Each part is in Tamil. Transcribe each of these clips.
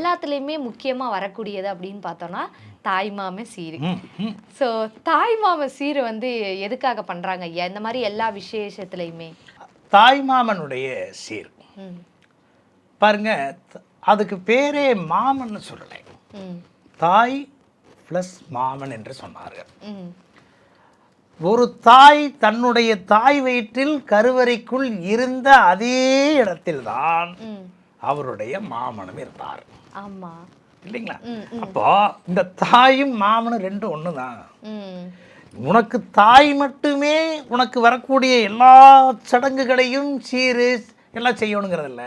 எல்லாத்துலேயுமே முக்கியமாக வரக்கூடியது அப்படின்னு பார்த்தோன்னா தாய்மாம சீர். ஸோ தாய்மாம சீர் வந்து எதுக்காக பண்ணுறாங்க ஐயா இந்த மாதிரி எல்லா விசேஷத்துலையுமே? தாய்மாமனுடைய சீர் பாருங்க, அதுக்கு பேரே மாமன் சொல்லலை, தாய் ப்ளஸ் மாமன் என்று சொன்னார்கள். ஒரு தாய் தன்னுடைய தாய் வயிற்றில் கருவறைக்குள் இருந்த அதே இடத்தில்தான் அவருடைய மாமனும் இருந்தார். ஆமா இல்லைங்களா? அப்போ இந்த தாயும் மாமனும் ரெண்டும் ஒண்ணுதான். உனக்கு தாய் மட்டுமே உனக்கு வரக்கூடிய எல்லா சடங்குகளையும் சீரு எல்லாம் செய்யணுங்கிறதில்ல,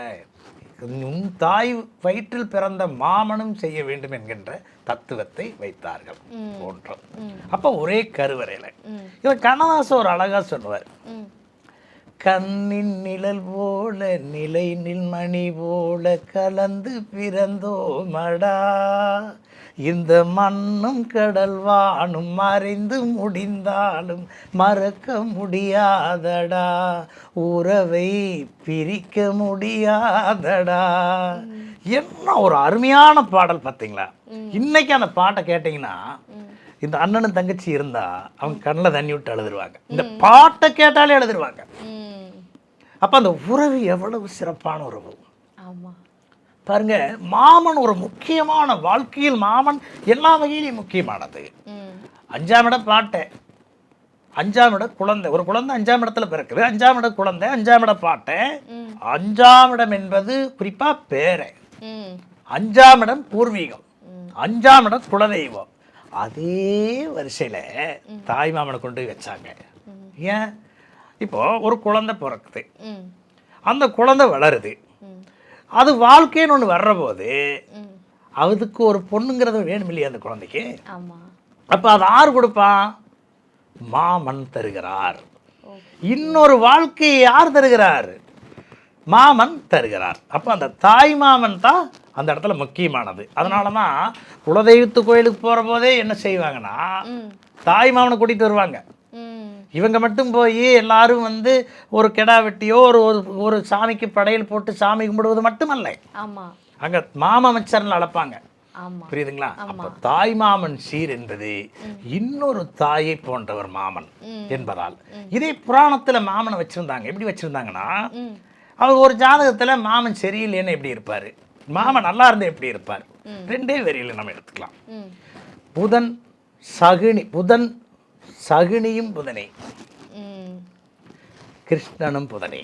உன் தாய் வயிற்றில் பிறந்த மாமனும் செய்ய வேண்டும் என்கின்ற தத்துவத்தை வைத்தார்கள் போன்றோம். அப்போ ஒரே கருவறையில் இவர் கண்ணதாசன் ஒரு அழகா சொல்லுவார், கண்ணின் நிழல் போல நிலை நில்மணி போல கலந்து பிறந்தோமடா, இந்த மண்ணும் கடல் வானும் மறைந்து முடிந்தாலும் மறக்க முடியாதடா, உறவை பிரிக்க முடியாதடா. என்ன ஒரு அருமையான பாடல் பார்த்தீங்களா? இன்னைக்கு அந்த பாட்டை கேட்டீங்கன்னா இந்த அண்ணனும் தங்கச்சி இருந்தா அவங்க கண்ணில் தண்ணி விட்டு எழுதுருவாங்க, இந்த பாட்டை கேட்டாலே எழுதுருவாங்க. அப்ப அந்த உறவு எவ்வளவு சிறப்பான உறவு பாருங்க. மாமன் ஒரு முக்கியமான, வாழ்க்கையில் மாமன் எல்லா வகையிலையும் முக்கியமானது. 5ஆம் இடம் பாட்டை, 5ஆம் இடம் குழந்தை, ஒரு குழந்தை 5ஆம் இடத்துல பிறக்குது, 5ஆம் இடம் குழந்தை, 5ஆம் இடம் பாட்டை. 5ஆம் இடம் என்பது குறிப்பா பேரை, 5ஆம் இடம் பூர்வீகம், 5ஆம் இடம் குலதெய்வம். அதே வரிசையில தாய் மாமனை கொண்டு வச்சாங்க. ஏன்? இப்போ ஒரு குழந்தை பிறக்குது, அந்த குழந்தை வளருது, அது வாழ்க்கைன்னு ஒன்று வர்ற போது அதுக்கு ஒரு பொண்ணுங்கிறது வேணும் இல்லையா அந்த குழந்தைக்கு? அப்ப அது யார் கொடுப்பான்? மாமன் தருகிறார். இன்னொரு வாழ்க்கையை யார் தருகிறார்? மாமன் தருகிறார். அப்ப அந்த தாய் மாமன் தான் அந்த இடத்துல முக்கியமானது. அதனாலதான் குலதெய்வத்து கோயிலுக்கு போற போதே என்ன செய்வாங்கன்னா தாய் மாமனை கூட்டிட்டு வருவாங்க. இவங்க மட்டும் போய் எல்லாரும் வந்து ஒரு கெடா வெட்டியோ ஒரு சாமிக்கு படையல் போட்டு சாமி கும்பிடுவது மட்டுமல்ல, அங்க மாமச்சர்னு அழைப்பாங்க. புரியுதுங்களா? அப்ப தாய் மாமன் சீர் என்பது இன்னொரு தாயை போன்றவர் மாமன் என்பதால் இதே புராணத்துல மாமனை வச்சிருந்தாங்க. எப்படி வச்சிருந்தாங்கன்னா, அவர் ஒரு ஜாதகத்துல மாமன் சரியில்லைன்னு எப்படி இருப்பாரு, மாமன் நல்லா இருந்தா எப்படி இருப்பார், ரெண்டே வரியில நம்ம எடுத்துக்கலாம். புதன் சகுனி, புதன் சகுனியும் புதனே, கிருஷ்ணனும் புதனே.